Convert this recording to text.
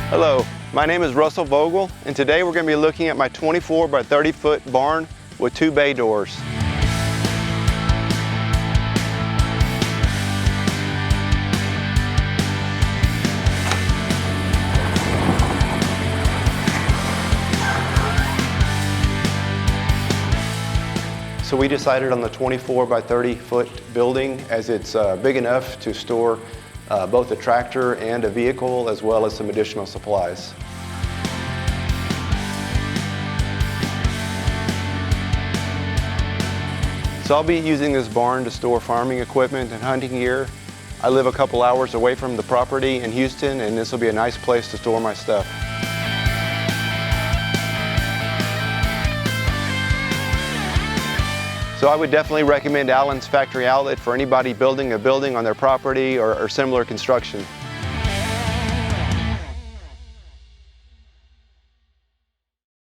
Hello, my name is Russell Vogel, and today we're going to be looking at my 24 by 30 foot barn with 2 bay doors. So we decided on the 24 by 30 foot building as it's big enough to store both a tractor and a vehicle as well as some additional supplies. So I'll be using this barn to store farming equipment and hunting gear. I live a couple hours away from the property in Houston, and this will be a nice place to store my stuff. So I would definitely recommend Allen's Factory Outlet for anybody building a building on their property or similar construction.